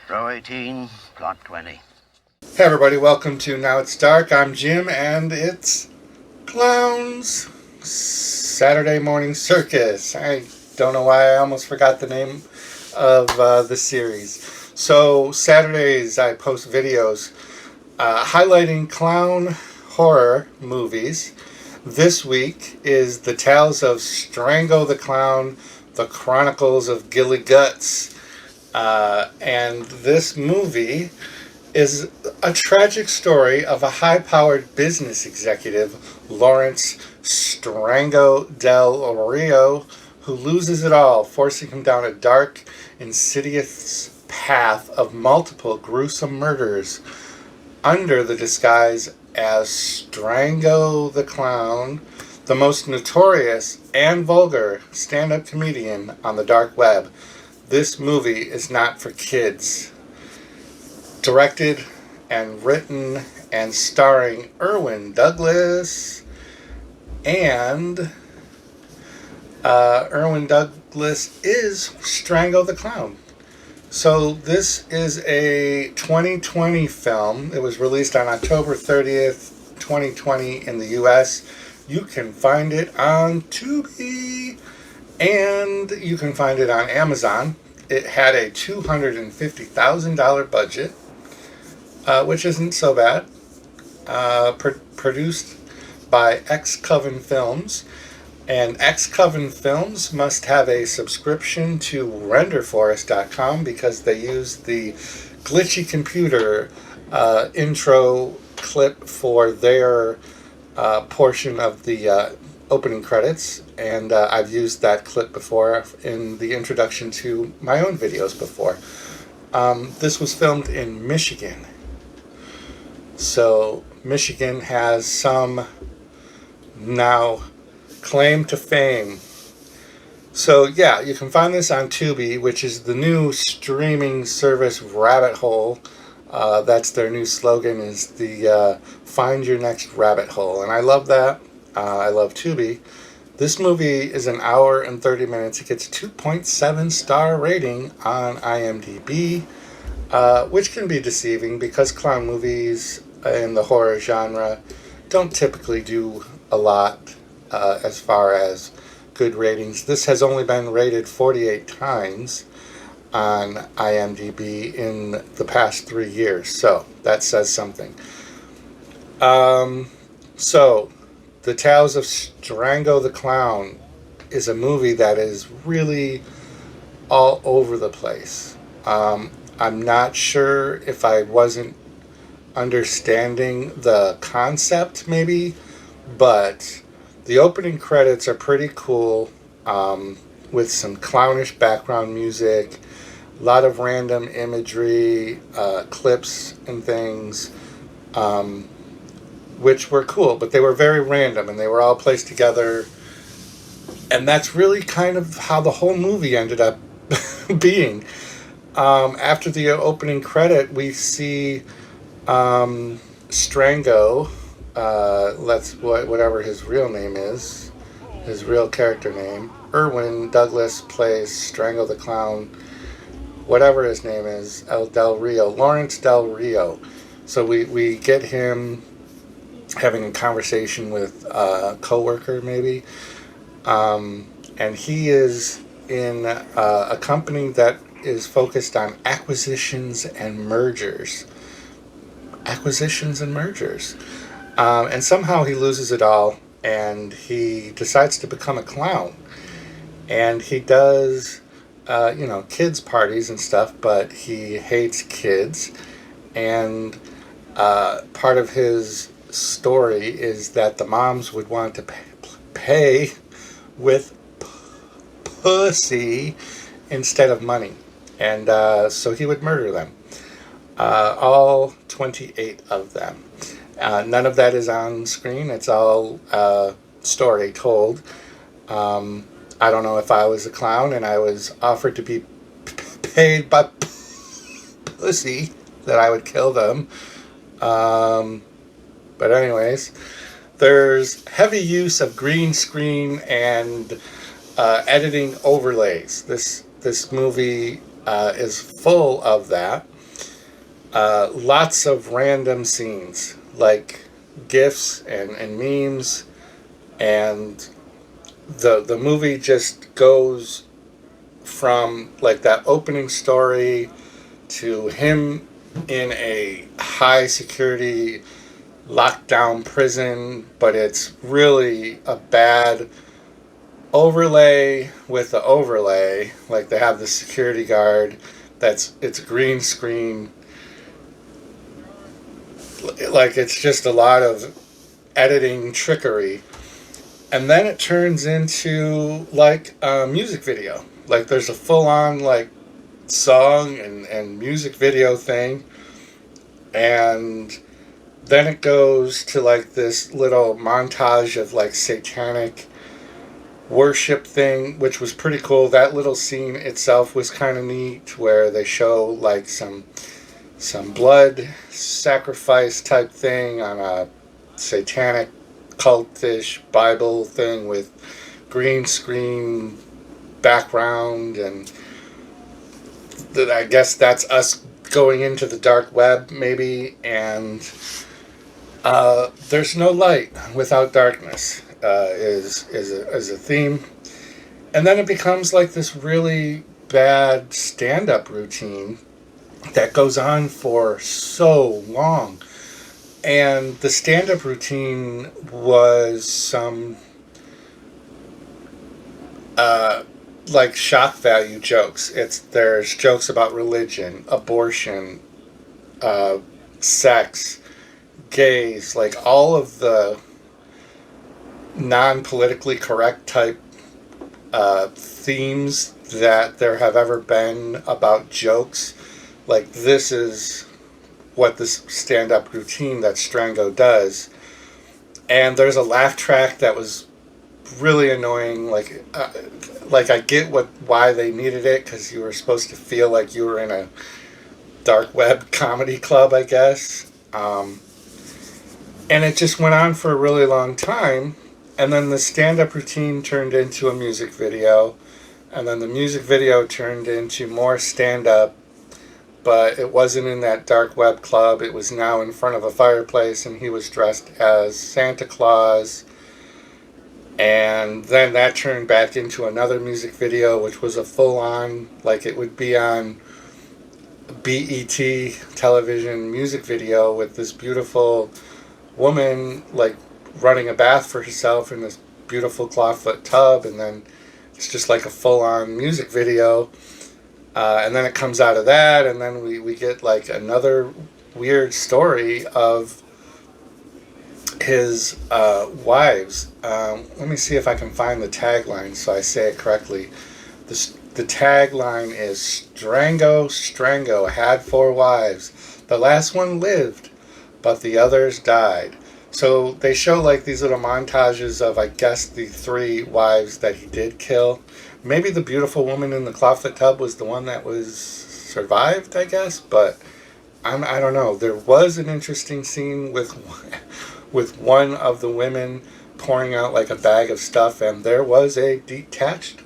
Row 18, plot 20. Hey everybody, welcome to Now It's Dark. I'm Jim and it's Clowns Saturday Morning Circus. I don't know why I almost forgot the name of the series. So Saturdays I post videos highlighting clown horror movies. This week is the tales of Strango the Clown, the Chronicles of GillyGutz. And this movie is a tragic story of a high-powered business executive, Lawrence Strango Del Rio, who loses it all, forcing him down a dark, insidious path of multiple gruesome murders under the disguise as Strango the Clown, the most notorious and vulgar stand-up comedian on the dark web. This movie is not for kids. Directed and written and starring Irwin Douglas, and Irwin Douglas is Strango the Clown. So this is a 2020 film. It was released on October 30th, 2020 in the US. You can find it on Tubi and you can find it on Amazon. It had a $250,000 budget, which isn't so bad. Produced by X-Coven Films. And X-Coven Films must have a subscription to renderforest.com because they use the glitchy computer intro clip for their portion of the opening credits. And I've used that clip before in the introduction to my own videos before. This was filmed in Michigan. So Michigan has some now claim to fame. So yeah, you can find this on Tubi, which is the new streaming service rabbit hole. That's their new slogan, is the find your next rabbit hole. And I love that. I love Tubi. This movie is an hour and 30 minutes. It gets a 2.7 star rating on IMDb, which can be deceiving because clown movies in the horror genre don't typically do a lot as far as good ratings. This has only been rated 48 times on IMDb in the past 3 years, so that says something. So The Tales of Strango the Clown is a movie that is really all over the place. I'm not sure if I wasn't understanding the concept maybe, but the opening credits are pretty cool, with some clownish background music, a lot of random imagery, clips and things, which were cool, but they were very random and they were all placed together. And that's really kind of how the whole movie ended up being. After the opening credit, we see Strango, whatever his real name is, his real character name. Irwin Douglas plays Strango the Clown, whatever his name is, Lawrence Del Rio. So we get him having a conversation with a coworker maybe, and he is in a company that is focused on acquisitions and mergers. And somehow he loses it all and he decides to become a clown. And he does, kids' parties and stuff, but he hates kids. And part of his story is that the moms would want to pay with pussy instead of money. And so he would murder them. All 28 of them. None of that is on screen. It's all story told. I don't know if I was a clown and I was offered to be paid by pussy that I would kill them. But anyways, there's heavy use of green screen and editing overlays. This movie is full of that. Lots of random scenes, like GIFs and memes, and the movie just goes from like that opening story to him in a high security lockdown prison, but it's really a bad overlay with the overlay. Like they have the security guard it's green screen. Like it's just a lot of editing trickery. And then it turns into like a music video. Like there's a full on like song and music video thing. And then it goes to like this little montage of like satanic worship thing, which was pretty cool. That little scene itself was kind of neat, where they show like some blood sacrifice type thing on a satanic cultish Bible thing with green screen background, and I guess that's us going into the dark web maybe. And there's no light without darkness is a theme. And then it becomes like this really bad stand-up routine that goes on for so long. And the stand-up routine was some like shock value jokes. There's jokes about religion, abortion, sex, gays, like all of the non-politically correct type themes that there have ever been about jokes. Like this is what this stand-up routine that Strango does. And there's a laugh track that was really annoying. Like I get why they needed it, because you were supposed to feel like you were in a dark web comedy club, I guess. And it just went on for a really long time. And then the stand-up routine turned into a music video. And then the music video turned into more stand-up. But it wasn't in that dark web club. It was now in front of a fireplace, and he was dressed as Santa Claus. And then that turned back into another music video, which was a full-on, like it would be on BET television music video, with this beautiful woman like running a bath for herself in this beautiful clawfoot tub. And then it's just like a full-on music video. And then it comes out of that, and then we get like another weird story of his wives. Let me see if I can find the tagline so I say it correctly. The tagline is Strango had 4 wives. The last one lived, but the others died. So they show like these little montages of, I guess, the 3 wives that he did kill. Maybe the beautiful woman in the clawfoot tub was the one that was survived, I guess. But I don't know. There was an interesting scene with one of the women pouring out like a bag of stuff, and there was a detached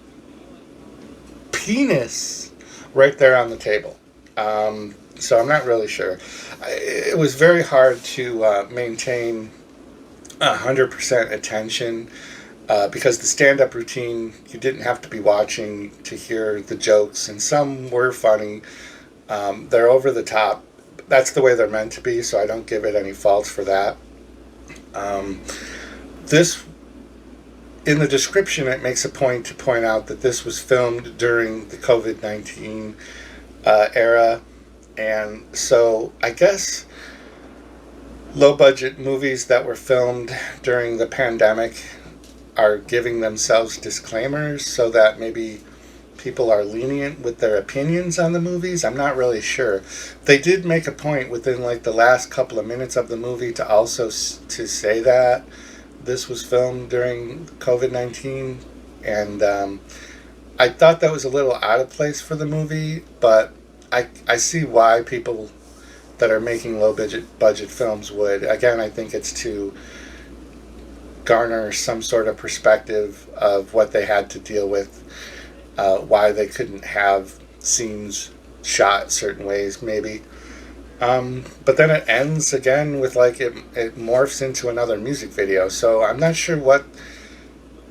penis right there on the table. So I'm not really sure. It was very hard to maintain 100% attention because the stand-up routine, you didn't have to be watching to hear the jokes, and some were funny. They're over the top. That's the way they're meant to be, so I don't give it any faults for that. This, in the description, it makes a point to point out that this was filmed during the COVID-19 era. And so I guess low-budget movies that were filmed during the pandemic are giving themselves disclaimers so that maybe people are lenient with their opinions on the movies. I'm not really sure. They did make a point within like the last couple of minutes of the movie to also to say that this was filmed during COVID-19, and I thought that was a little out of place for the movie, but I see why people that are making low budget films would. Again, I think it's to garner some sort of perspective of what they had to deal with, why they couldn't have scenes shot certain ways, maybe. But then it ends again with like it morphs into another music video. So I'm not sure what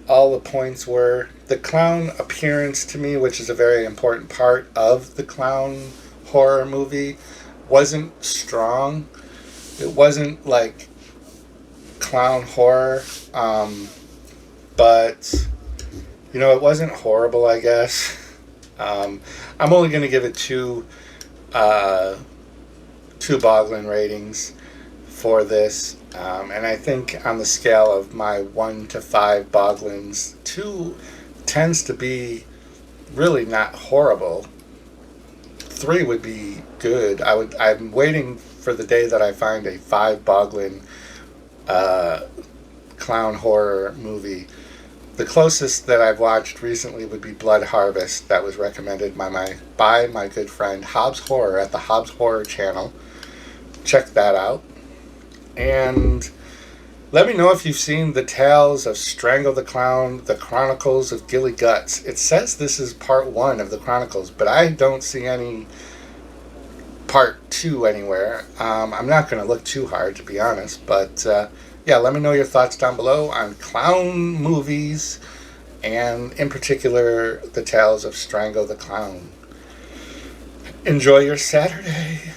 all the points were. The clown appearance to me, which is a very important part of the clown horror movie, wasn't strong. It wasn't like clown horror, but it wasn't horrible, I guess. I'm only going to give it two Boglin ratings for this, and I think on the scale of my 1 to 5 Boglins, 2 tends to be really not horrible. 3 would be good. I'm waiting for the day that I find a 5 Boglin clown horror movie. The closest that I've watched recently would be Blood Harvest. That was recommended by my good friend Hobbs Horror at the Hobbs Horror channel. Check that out. And let me know if you've seen the Tales of Strango the Clown, the Chronicles of GillyGutz. It says this is part 1 of the Chronicles, but I don't see any part 2 anywhere. I'm not going to look too hard, to be honest, but yeah, let me know your thoughts down below on clown movies, and in particular, the Tales of Strango the Clown. Enjoy your Saturday.